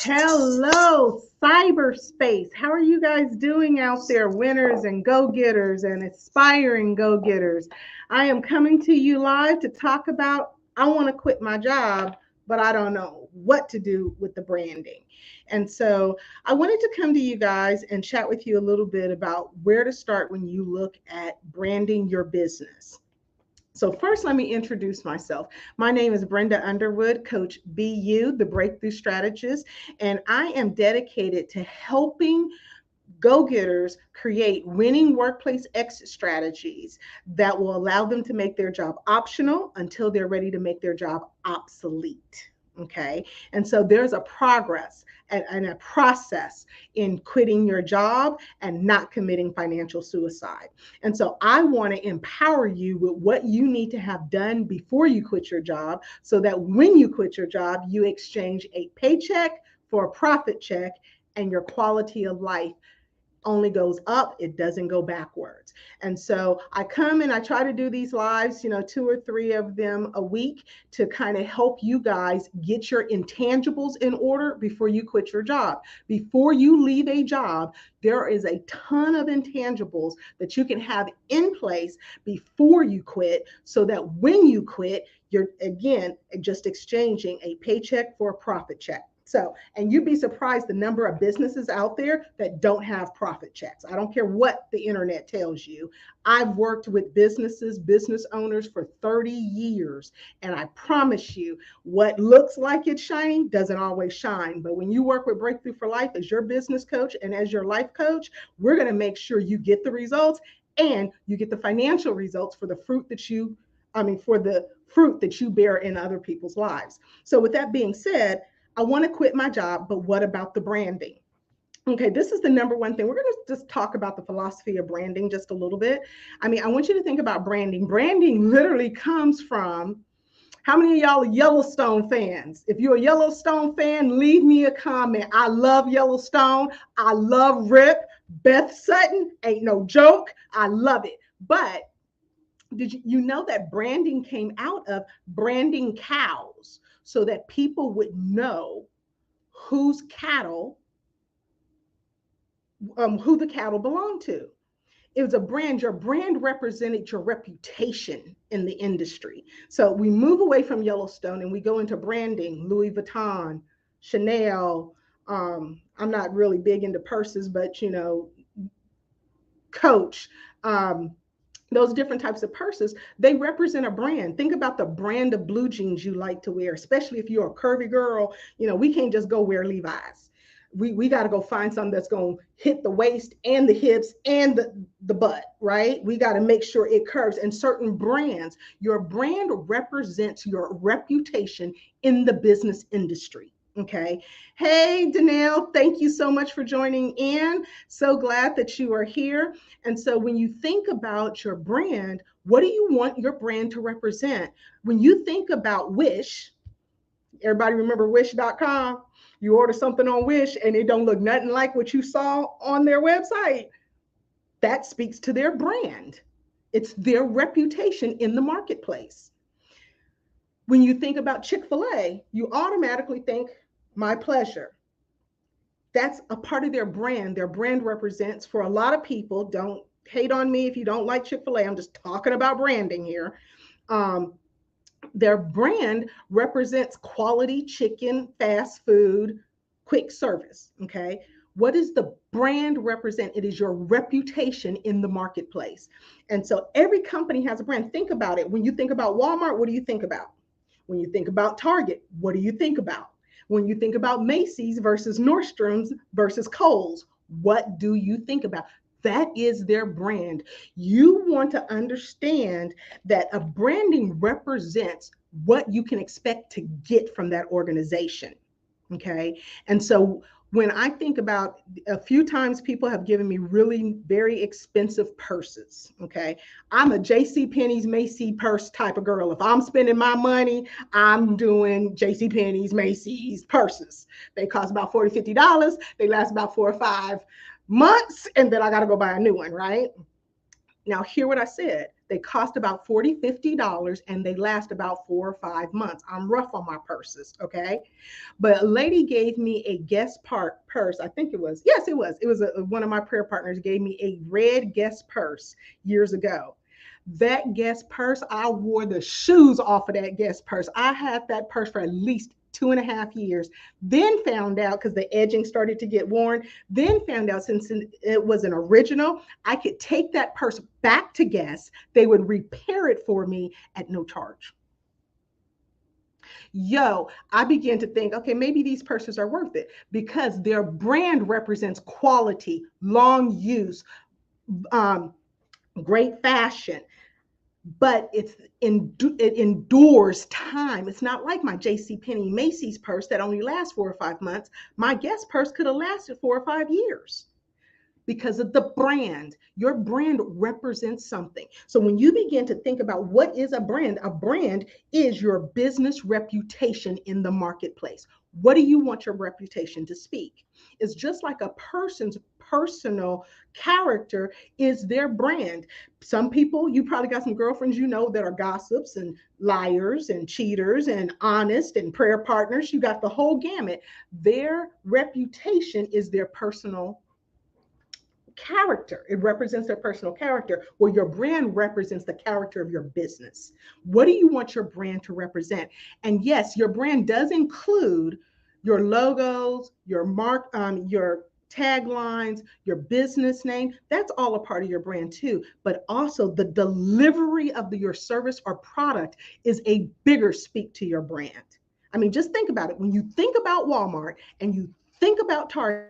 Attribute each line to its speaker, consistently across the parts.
Speaker 1: Hello, cyberspace. How are you guys doing out there, winners and go-getters and aspiring go-getters? I am coming to you live to talk about I want to quit my job, but I don't know what to do with the branding. And so I wanted to come to you guys and chat with you a little bit about where to start when you look at branding your business. So, first, let me introduce myself. My name is Brenda Underwood, Coach BU, the Breakthrough Strategist, and I am dedicated to helping go getters create winning workplace exit strategies that will allow them to make their job optional until they're ready to make their job obsolete. Okay. And so there's a progress and a process in quitting your job and not committing financial suicide. And so I want to empower you with what you need to have done before you quit your job so that when you quit your job, you exchange a paycheck for a profit check and your quality of life only goes up, it doesn't go backwards. And so I come and I try to do these lives, two or three of them a week to kind of help you guys get your intangibles in order before you quit your job. Before you leave a job, there is a ton of intangibles that you can have in place before you quit so that when you quit, you're again just exchanging a paycheck for a profit check. So, and you'd be surprised the number of businesses out there that don't have profit checks. I don't care what the internet tells you. I've worked with business owners for 30 years, and I promise you, what looks like it's shining doesn't always shine. But when you work with Breakthrough for Life as your business coach and as your life coach, we're going to make sure you get the results and you get the financial results for the fruit that for the fruit that you bear in other people's lives. So, with that being said, I want to quit my job, but what about the branding? Okay, this is the number one thing. We're going to just talk about the philosophy of branding just a little bit. I want you to think about branding. Branding literally comes from how many of y'all are Yellowstone fans? If you're a Yellowstone fan, leave me a comment. I love Yellowstone. I love Rip. Beth Sutton ain't no joke. I love it. But did you know that branding came out of branding cows so that people would know whose cattle, who the cattle belonged to? It was a brand. Your brand represented your reputation in the industry. So we move away from Yellowstone and we go into branding, Louis Vuitton, Chanel. I'm not really big into purses, but Coach. Those different types of purses, they represent a brand. Think about the brand of blue jeans you like to wear, especially if you're a curvy girl. We can't just go wear Levi's. We got to go find something that's going to hit the waist and the hips and the butt, right? We got to make sure it curves. And certain brands, your brand represents your reputation in the business industry. Okay. Hey, Danelle, thank you so much for joining in. So glad that you are here. And so when you think about your brand, what do you want your brand to represent? When you think about Wish, everybody remember wish.com? You order something on Wish and it don't look nothing like what you saw on their website. That speaks to their brand. It's their reputation in the marketplace. When you think about Chick-fil-A, you automatically think my pleasure. That's a part of their brand. Their brand represents, for a lot of people, don't hate on me if you don't like Chick-fil-A. I'm just talking about branding here. Their brand represents quality chicken, fast food, quick service. Okay. What does the brand represent? It is your reputation in the marketplace. And so every company has a brand. Think about it. When you think about Walmart, what do you think about? When you think about Target, what do you think about? When you think about Macy's versus Nordstrom's versus Kohl's, what do you think about? That is their brand. You want to understand that a branding represents what you can expect to get from that organization. Okay. And so when I think about, a few times people have given me really very expensive purses. Okay. I'm a JC Penney's Macy's purse type of girl. If I'm spending my money, I'm doing JC Penney's Macy's purses. They cost about $40, $50. They last about 4 or 5 months. And then I got to go buy a new one. Right now, hear what I said. They cost about $40, $50, and they last about 4 or 5 months. I'm rough on my purses, okay? But a lady gave me a guest part purse. I think it was, yes, it was. It was one of my prayer partners gave me a red guest purse years ago. That guest purse, I wore the shoes off of that guest purse. I had that purse for at least 2.5 years. Then found out because the edging started to get worn. Then found out since it was an original, I could take that purse back to Guess. They would repair it for me at no charge. I began to think, okay, maybe these purses are worth it because their brand represents quality, long use, um, great fashion, but it endures time. It's not like my J.C. Penney Macy's purse that only lasts 4 or 5 months. My Guess purse could have lasted 4 or 5 years because of the brand. Your brand represents something. So when you begin to think about what is a brand is your business reputation in the marketplace. What do you want your reputation to speak? It's just like a person's personal character is their brand. Some people, you probably got some girlfriends that are gossips and liars and cheaters and honest and prayer partners. You got the whole gamut. Their reputation is their personal character. It represents their personal character, where your brand represents the character of your business. What do you want your brand to represent? And yes, your brand does include your logos, your taglines, your business name. That's all a part of your brand too. But also the delivery of your service or product is a bigger speak to your brand. I mean, just think about it. When you think about Walmart and you think about Target,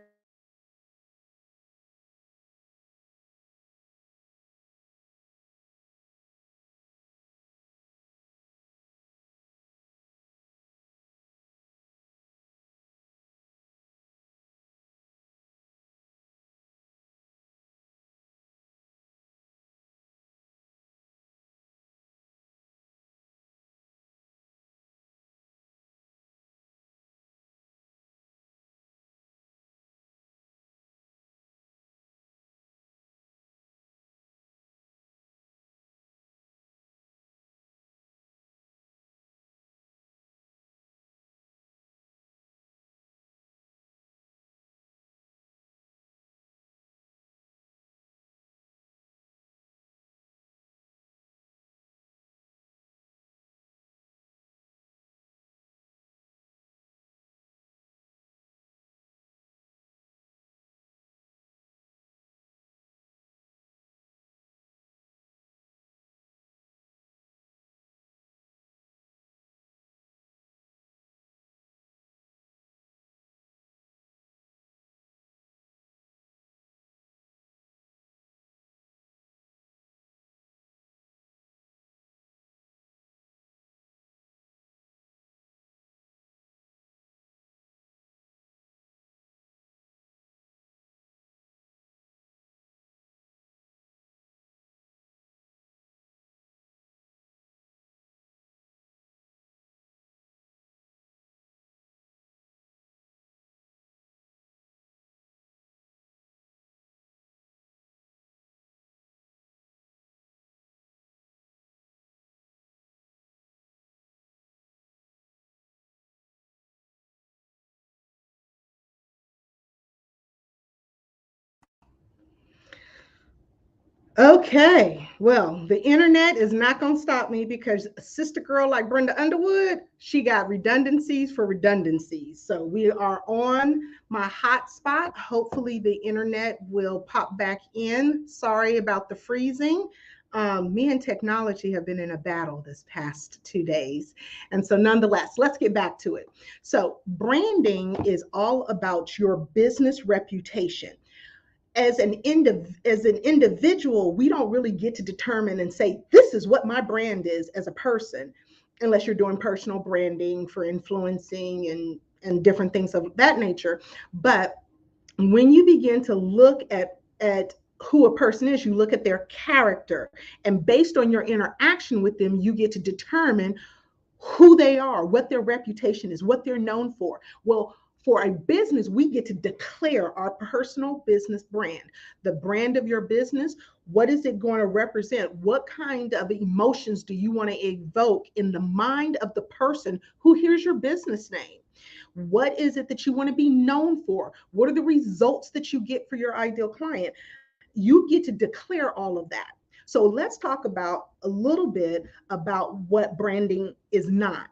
Speaker 1: okay, well, the internet is not going to stop me because a sister girl like Brenda Underwood, she got redundancies for redundancies. So we are on my hotspot. Hopefully, the internet will pop back in. Sorry about the freezing. Me and technology have been in a battle this past 2 days. And so, nonetheless, let's get back to it. So, branding is all about your business reputation. As an individual, we don't really get to determine and say this is what my brand is as a person, unless you're doing personal branding for influencing and different things of that nature. But when you begin to look at who a person is, you look at their character, and based on your interaction with them, you get to determine who they are, what their reputation is, what they're known for. Well, for a business, we get to declare our personal business brand, the brand of your business. What is it going to represent? What kind of emotions do you want to evoke in the mind of the person who hears your business name? What is it that you want to be known for? What are the results that you get for your ideal client? You get to declare all of that. So let's talk about a little bit about what branding is not.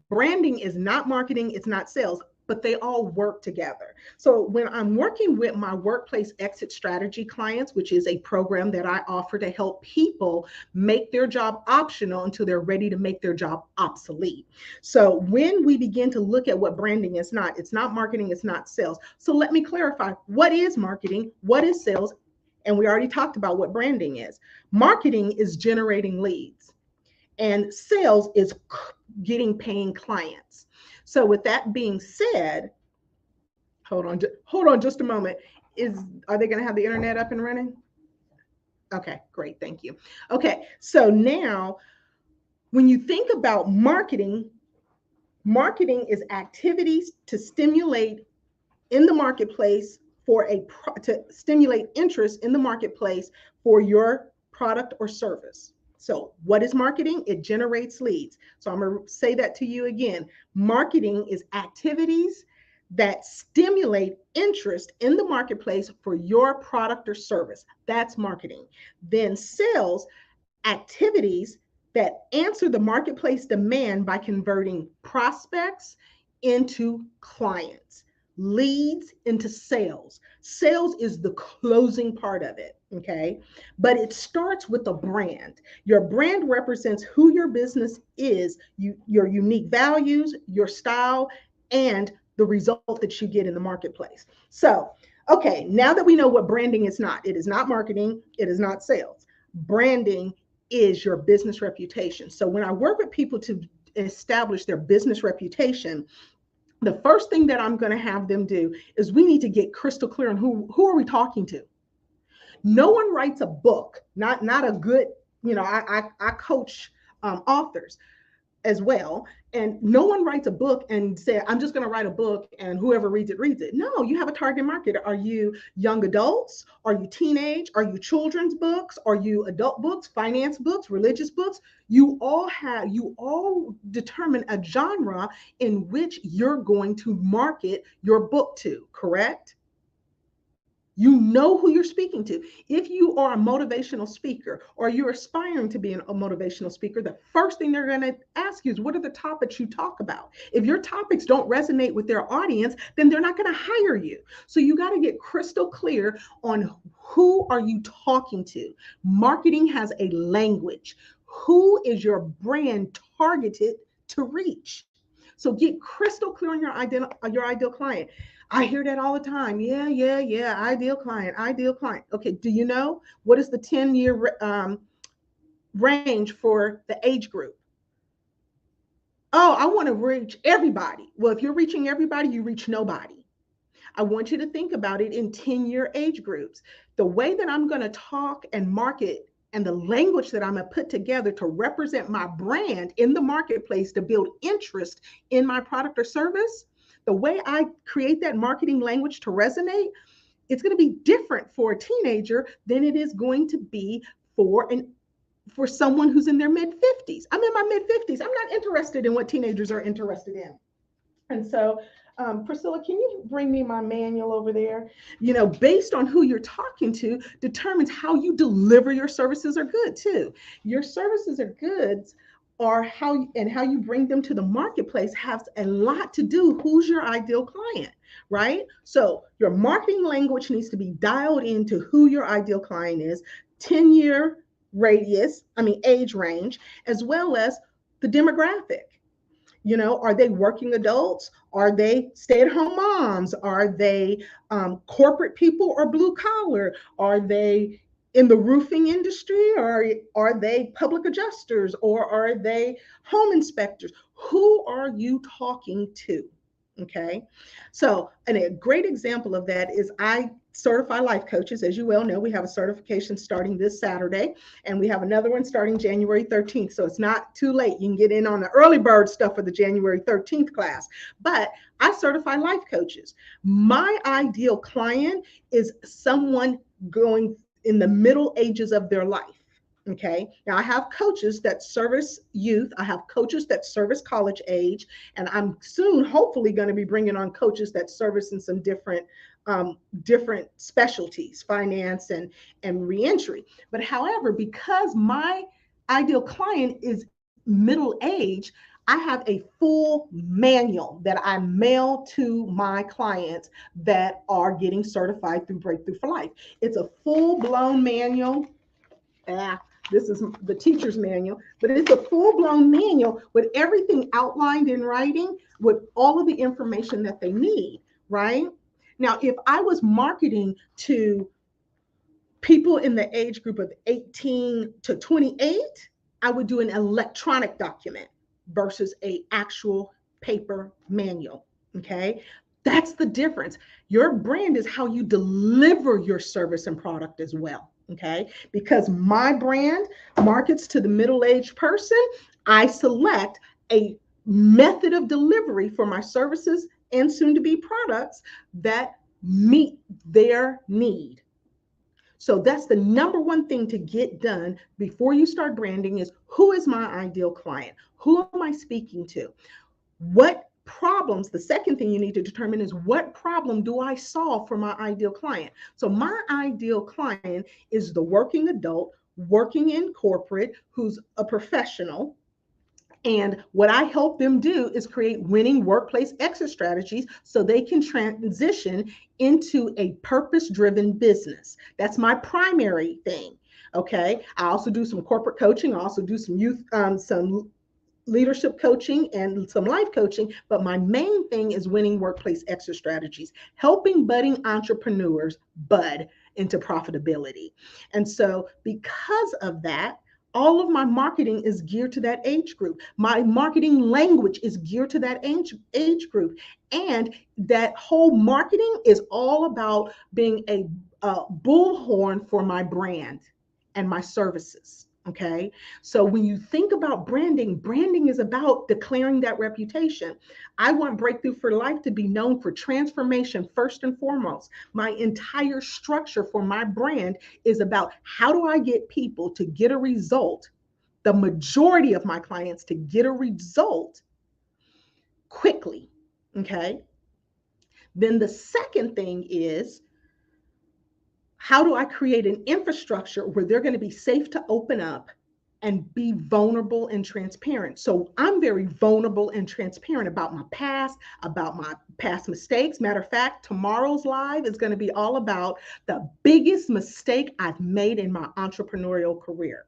Speaker 1: Branding is not marketing, it's not sales, but they all work together. So when I'm working with my workplace exit strategy clients, which is a program that I offer to help people make their job optional until they're ready to make their job obsolete. So when we begin to look at what branding is not, it's not marketing, it's not sales. So let me clarify, what is marketing? What is sales? And we already talked about what branding is. Marketing is generating leads, and sales is getting paying clients. So with that being said, hold on just a moment. Are they going to have the internet up and running? Okay, great, thank you. Okay, so now when you think about marketing, marketing is activities to stimulate in the marketplace to stimulate interest in the marketplace for your product or service. So what is marketing? It generates leads. So I'm going to say that to you again. Marketing is activities that stimulate interest in the marketplace for your product or service. That's marketing. Then sales, activities that answer the marketplace demand by converting prospects into clients, leads into sales. Sales is the closing part of it, okay? But it starts with a brand. Your brand represents who your business is, your unique values, your style, and the result that you get in the marketplace. So, okay, now that we know what branding is not, it is not marketing, it is not sales. Branding is your business reputation. So when I work with people to establish their business reputation, the first thing that I'm going to have them do is we need to get crystal clear on who are we talking to. No one writes a book, not a good, I coach authors as well. And no one writes a book and say, I'm just going to write a book and whoever reads it, reads it. No, you have a target market. Are you young adults? Are you teenage? Are you children's books? Are you adult books, finance books, religious books? You all determine a genre in which you're going to market your book to, correct? You know who you're speaking to. If you are a motivational speaker or you're aspiring to be a motivational speaker, the first thing they're going to ask you is, what are the topics you talk about? If your topics don't resonate with their audience, then they're not going to hire you. So you got to get crystal clear on who are you talking to. Marketing has a language. Who is your brand targeted to reach? So get crystal clear on your ideal client. I hear that all the time. Yeah. Ideal client, ideal client. Okay, do you know what is the 10-year range for the age group? Oh, I want to reach everybody. Well, if you're reaching everybody, you reach nobody. I want you to think about it in 10-year age groups. The way that I'm going to talk and market and the language that I'm going to put together to represent my brand in the marketplace to build interest in my product or service, the way I create that marketing language to resonate, it's going to be different for a teenager than it is going to be for someone who's in their mid 50s. I'm in my mid 50s. I'm not interested in what teenagers are interested in. And so, Priscilla, can you bring me my manual over there? Based on who you're talking to determines how you deliver your services or goods too. Your services or goods are how you bring them to the marketplace has a lot to do who's your ideal client, right? So your marketing language needs to be dialed into who your ideal client is, 10-year age range, as well as the demographic. Are they working adults? Are they stay-at-home moms? Are they corporate people or blue collar? Are they in the roofing industry? Or are they public adjusters? Or are they home inspectors? Who are you talking to? Okay. So, and a great example of that is I certify life coaches. As you well know, we have a certification starting this Saturday, and we have another one starting January 13th. So it's not too late. You can get in on the early bird stuff for the January 13th class. But I certify life coaches. My ideal client is someone going in the middle ages of their life. Okay. Now I have coaches that service youth. I have coaches that service college age, and I'm soon, hopefully, going to be bringing on coaches that service in some different specialties, finance and reentry. But however, because my ideal client is middle age, I have a full manual that I mail to my clients that are getting certified through Breakthrough for Life. It's a full blown manual. Ah, this is the teacher's manual, but it's a full-blown manual with everything outlined in writing with all of the information that they need, right? Now, if I was marketing to people in the age group of 18 to 28, I would do an electronic document versus a actual paper manual. Okay. That's the difference. Your brand is how you deliver your service and product as well. Okay. Because my brand markets to the middle-aged person, I select a method of delivery for my services and soon to be products that meet their need. So that's the number one thing to get done before you start branding is, who is my ideal client? Who am I speaking to? What problems? The second thing you need to determine is, what problem do I solve for my ideal client? So my ideal client is the working adult working in corporate who's a professional. And what I help them do is create winning workplace exit strategies so they can transition into a purpose-driven business. That's my primary thing. Okay. I also do some corporate coaching. I also do some youth, some leadership coaching and some life coaching, but my main thing is winning workplace exit strategies, helping budding entrepreneurs bud into profitability. And so because of that, all of my marketing is geared to that age group. My marketing language is geared to that age group. And that whole marketing is all about being a bullhorn for my brand and my services. Okay. So when you think about branding, branding is about declaring that reputation. I want Breakthrough for Life to be known for transformation first and foremost. My entire structure for my brand is about, how do I get people to get a result? The majority of my clients to get a result quickly. Okay. Then the second thing is, how do I create an infrastructure where they're going to be safe to open up and be vulnerable and transparent? So I'm very vulnerable and transparent about my past mistakes. Matter of fact, tomorrow's live is going to be all about the biggest mistake I've made in my entrepreneurial career.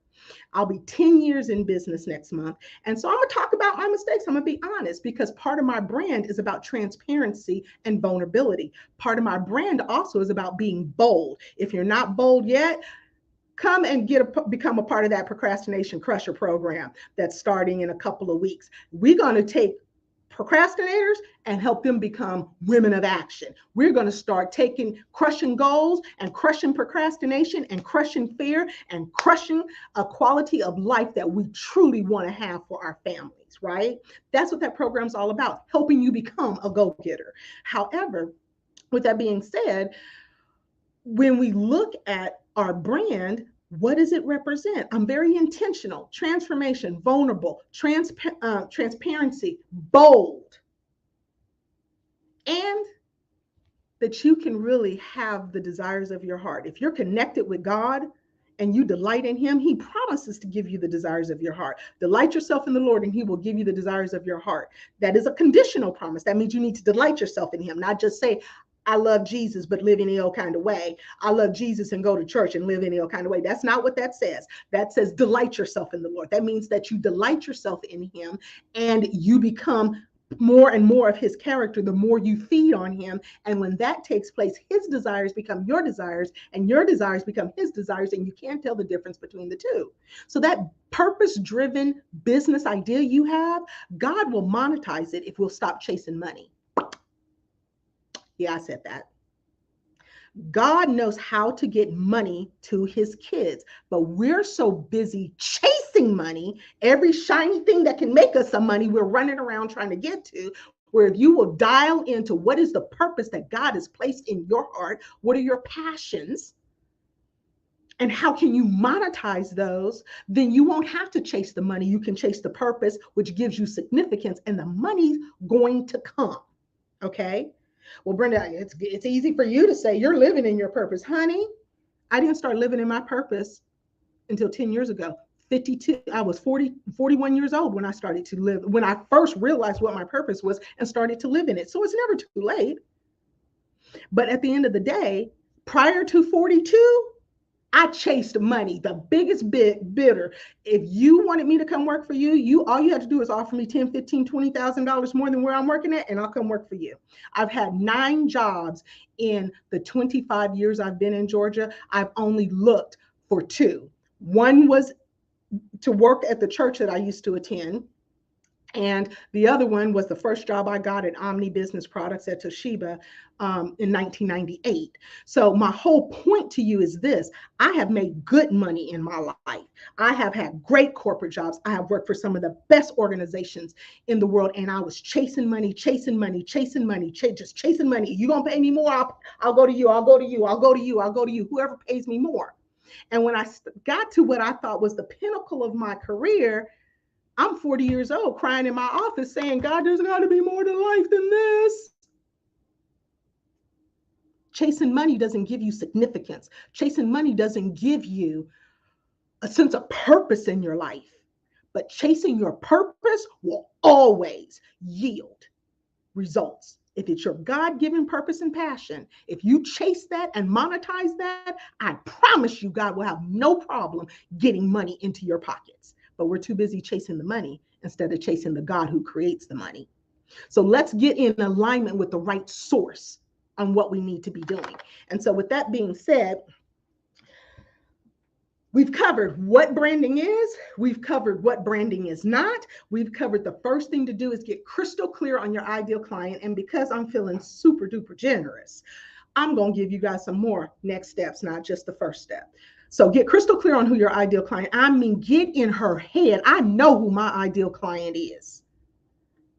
Speaker 1: I'll be 10 years in business next month. And so I'm going to talk about my mistakes. I'm going to be honest, because part of my brand is about transparency and vulnerability. Part of my brand also is about being bold. If you're not bold yet, come and become a part of that Procrastination Crusher program that's starting in a couple of weeks. We're going to take procrastinators and help them become women of action. We're going to start crushing goals and crushing procrastination and crushing fear and crushing a quality of life that we truly want to have for our families, right? That's what that program's all about, helping you become a go-getter. However, with that being said, when we look at our brand, what does it represent? I'm very intentional: transformation, vulnerable, transparency, bold, and that you can really have the desires of your heart. If you're connected with God and you delight in Him, He promises to give you the desires of your heart. Delight yourself in the Lord and He will give you the desires of your heart. That is a conditional promise. That means you need to delight yourself in Him, not just say, I love Jesus, but live in any old kind of way. I love Jesus and go to church and live in any old kind of way. That's not what that says. That says delight yourself in the Lord. That means that you delight yourself in Him and you become more and more of His character the more you feed on Him. And when that takes place, His desires become your desires and your desires become His desires, and you can't tell the difference between the two. So that purpose-driven business idea you have, God will monetize it if we'll stop chasing money. Yeah, I said that. God knows how to get money to His kids, but we're so busy chasing money, every shiny thing that can make us some money, we're running around trying to get to. Where if you will dial into what is the purpose that God has placed in your heart, what are your passions, And how can you monetize those? Then you won't have to chase the money. You can chase the purpose, which gives you significance, and the money's going to come. Okay. Well, Brenda, it's easy for you to say you're living in your purpose. Honey, I didn't start living in my purpose until 10 years ago. 52, I was 41 years old when I started to live, when I first realized what my purpose was and started to live in it. So it's never too late. But at the end of the day, prior to 42, I chased money, the biggest bidder. If you wanted me to come work for you, all you had to do is offer me $10, $15, $20,000 more than where I'm working at, and I'll come work for you. I've had 9 jobs in the 25 years I've been in Georgia. I've only looked for 2. One was to work at the church that I used to attend. And the other one was the first job I got at Omni Business Products at Toshiba in 1998. So my whole point to you is this: I have made good money in my life. I have had great corporate jobs. I have worked for some of the best organizations in the world, and I was chasing money, chasing money, chasing money, just chasing money. You gonna pay me more? I'll go to you. I'll go to you. I'll go to you. I'll go to you. Whoever pays me more. And when I got to what I thought was the pinnacle of my career, I'm 40 years old crying in my office saying, God, there's got to be more to life than this. Chasing money doesn't give you significance. Chasing money doesn't give you a sense of purpose in your life. But chasing your purpose will always yield results. If it's your God-given purpose and passion, if you chase that and monetize that, I promise you God will have no problem getting money into your pockets. But we're too busy chasing the money instead of chasing the God who creates the money. So let's get in alignment with the right source on what we need to be doing. And so with that being said, we've covered what branding is. We've covered what branding is not. We've covered the first thing to do is get crystal clear on your ideal client. And because I'm feeling super duper generous, I'm going to give you guys some more next steps, not just the first step. So get crystal clear on who your ideal client. I mean, get in her head. I know who my ideal client is.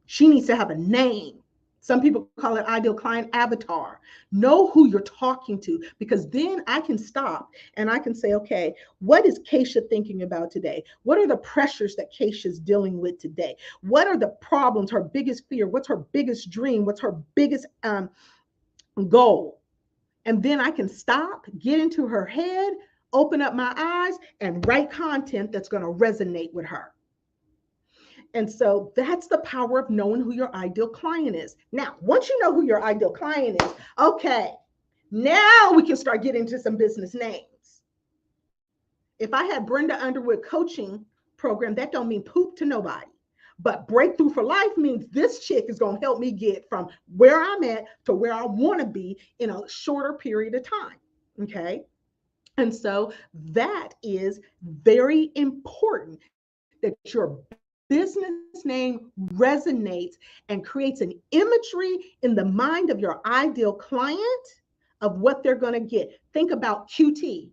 Speaker 1: She needs to have a name. Some people call it ideal client avatar. Know who you're talking to, because then I can stop and I can say, okay, what is Keisha thinking about today? What are the pressures that Keisha's dealing with today? What are the problems, her biggest fear? What's her biggest dream? What's her biggest goal? And then I can stop, get into her head, open up my eyes, and write content that's going to resonate with her. And so that's the power of knowing who your ideal client is. Now, once you know who your ideal client is, okay, now we can start getting into some business names. If I had Brenda Underwood coaching program, that don't mean poop to nobody. But breakthrough for life means this chick is going to help me get from where I'm at to where I want to be in a shorter period of time. Okay. And so that is very important, that your business name resonates and creates an imagery in the mind of your ideal client of what they're going to get. Think about QT.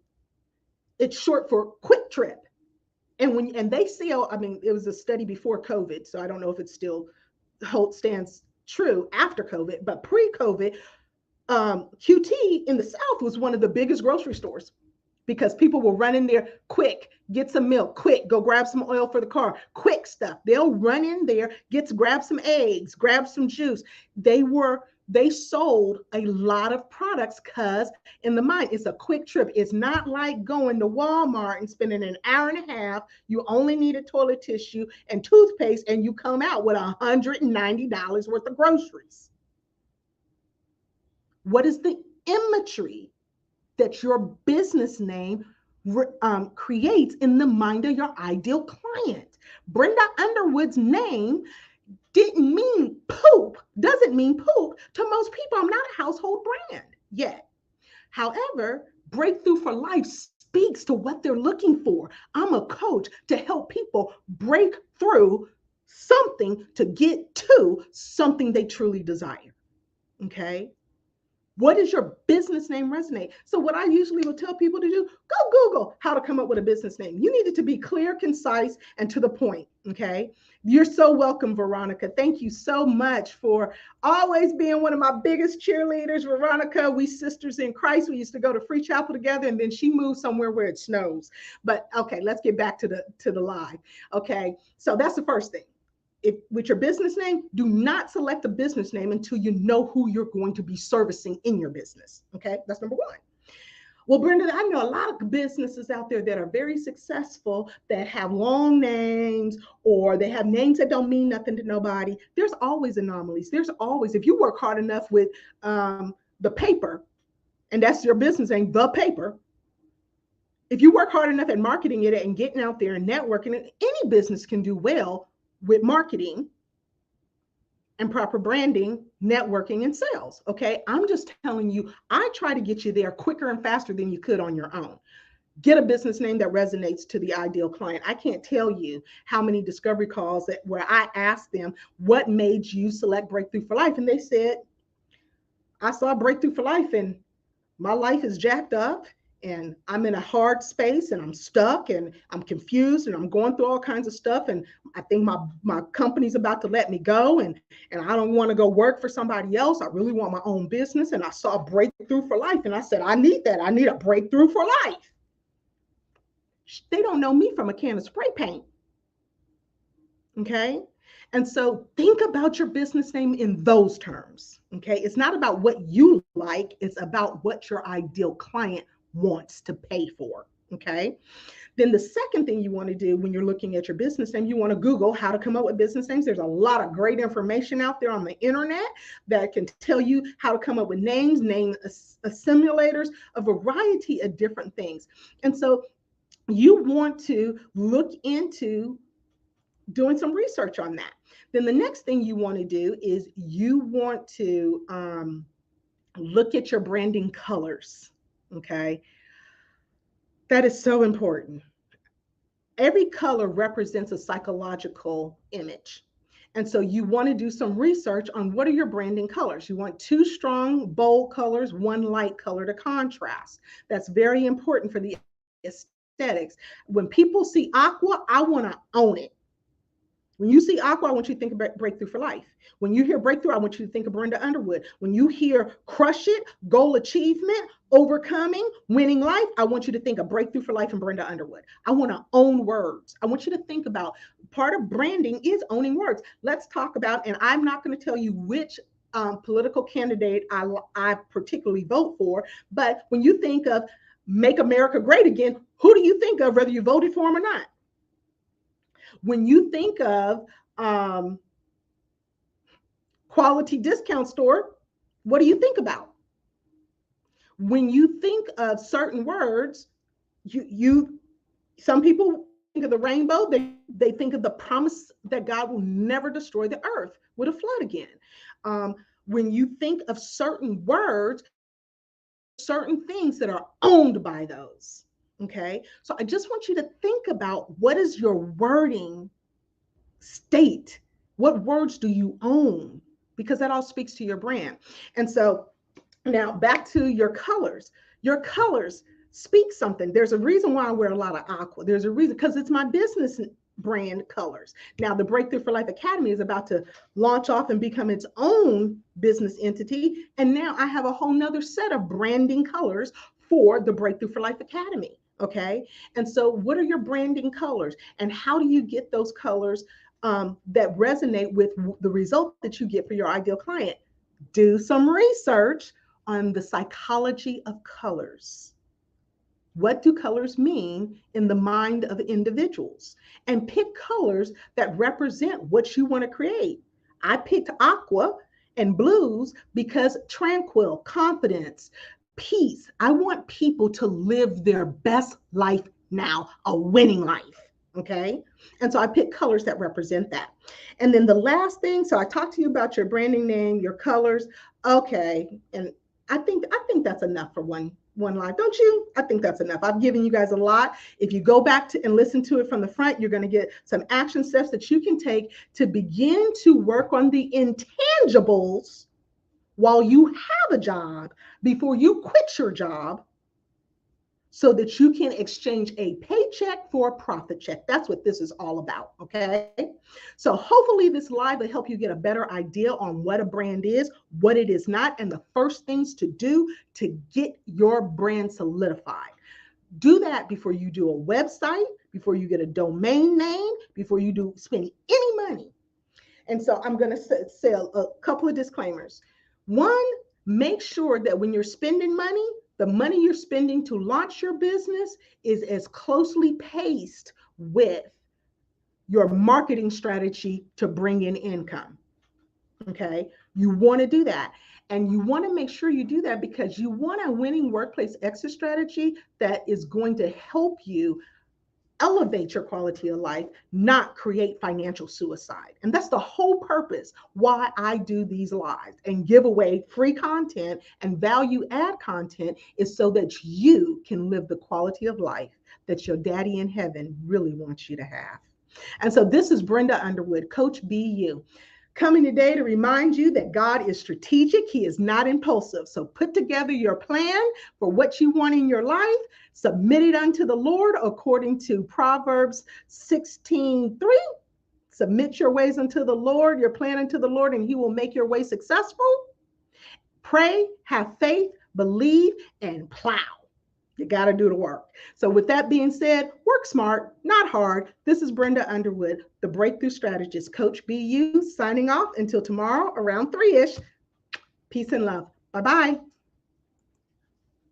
Speaker 1: It's short for quick trip. And they sell, I mean, it was a study before COVID, so I don't know if it still stands true after COVID, but pre-COVID, QT in the South was one of the biggest grocery stores, because people will run in there quick, get some milk, quick, go grab some oil for the car, quick stuff. They'll run in there, grab some eggs, grab some juice. They sold a lot of products because in the mind, it's a quick trip. It's not like going to Walmart and spending an hour and a half. You only need a toilet tissue and toothpaste, and you come out with $190 worth of groceries. What is the imagery that your business name creates in the mind of your ideal client? Brenda Underwood's name doesn't mean poop to most people. I'm not a household brand yet. However, Breakthrough for Life speaks to what they're looking for. I'm a coach to help people break through something to get to something they truly desire. Okay. What does your business name resonate? So what I usually will tell people to do, go Google how to come up with a business name. You need it to be clear, concise, and to the point, okay? You're so welcome, Veronica. Thank you so much for always being one of my biggest cheerleaders. Veronica, we sisters in Christ. We used to go to Free Chapel together, and then she moved somewhere where it snows. But okay, let's get back to the live. Okay, so that's the first thing. If with your business name, do not select a business name until you know who you're going to be servicing in your business. Okay, that's number one. Well, Brenda, I know a lot of businesses out there that are very successful that have long names, or they have names that don't mean nothing to nobody. There's always anomalies. There's always, if you work hard enough with the paper, and that's your business name, the paper. If you work hard enough at marketing it and getting out there and networking, any business can do well with marketing and proper branding, networking, and sales. Okay. I'm just telling you, I try to get you there quicker and faster than you could on your own. Get a business name that resonates to the ideal client. I can't tell you how many discovery calls where I asked them, what made you select Breakthrough for Life? And they said, I saw Breakthrough for Life and my life is jacked up and I'm in a hard space and I'm stuck and I'm confused and I'm going through all kinds of stuff. And I think my company's about to let me go and I don't want to go work for somebody else. I really want my own business. And I saw Breakthrough for Life and I said, I need that. I need a breakthrough for life. They don't know me from a can of spray paint. Okay. And so think about your business name in those terms. Okay. It's not about what you like, it's about what your ideal client wants to pay for. Okay. Then the second thing you want to do when you're looking at your business name, you want to Google how to come up with business names. There's a lot of great information out there on the internet that can tell you how to come up with names, name assimilators, a variety of different things. And so you want to look into doing some research on that. Then the next thing you want to do is you want to look at your branding colors. Okay. That is so important. Every color represents a psychological image. And so you want to do some research on what are your branding colors. You want 2 strong, bold colors, 1 light color to contrast. That's very important for the aesthetics. When people see aqua, I want to own it. When you see aqua, I want you to think about Breakthrough for Life. When you hear breakthrough, I want you to think of Brenda Underwood. When you hear crush it, goal achievement, overcoming, winning life, I want you to think of Breakthrough for Life and Brenda Underwood. I want to own words. I want you to think about part of branding is owning words. Let's talk about, and I'm not going to tell you which political candidate I particularly vote for, but when you think of Make America Great Again, who do you think of, whether you voted for him or not? When you think of quality discount store, what do you think about? When you think of certain words, some people think of the rainbow, they think of the promise that God will never destroy the earth with a flood again. When you think of certain words, certain things that are owned by those. Okay, so I just want you to think about, what is your wording state? What words do you own? Because that all speaks to your brand. And so now back to your colors. Your colors speak something. There's a reason why I wear a lot of aqua. There's a reason, because it's my business brand colors. Now the Breakthrough for Life Academy is about to launch off and become its own business entity. And now I have a whole nother set of branding colors for the Breakthrough for Life Academy. Okay. And so what are your branding colors, and how do you get those colors that resonate with the result that you get for your ideal client? Do some research on the psychology of colors. What do colors mean in the mind of individuals? And pick colors that represent what you want to create. I picked aqua and blues because tranquil, confidence, peace. I want people to live their best life now, a winning life. Okay. And so I picked colors that represent that. And then the last thing, so I talked to you about your branding name, your colors. Okay. And I think that's enough for one live, don't you? I think that's enough. I've given you guys a lot. If you go back to and listen to it from the front, you're going to get some action steps that you can take to begin to work on the intangibles while you have a job before you quit your job so that you can exchange a paycheck for a profit check. That's what this is all about, okay? So hopefully this live will help you get a better idea on what a brand is, what it is not, and the first things to do to get your brand solidified. Do that before you do a website, before you get a domain name, before you do spend any money. And so I'm going to say a couple of disclaimers. One, make sure that when you're spending money, the money you're spending to launch your business is as closely paced with your marketing strategy to bring in income. Okay. You want to do that. And you want to make sure you do that because you want a winning workplace exit strategy that is going to help you elevate your quality of life, not create financial suicide. And that's the whole purpose why I do these lives and give away free content and value add content is so that you can live the quality of life that your daddy in heaven really wants you to have. And so this is Brenda Underwood, Coach BU, coming today to remind you that God is strategic. He is not impulsive. So put together your plan for what you want in your life, submit it unto the Lord according to Proverbs 16:3. Submit your ways unto the Lord, your plan unto the Lord, and he will make your way successful. Pray, have faith, believe, and plow. You got to do the work. So with that being said, work smart, not hard. This is Brenda Underwood, the Breakthrough Strategist, Coach BU, signing off until tomorrow around 3-ish. Peace and love. Bye-bye.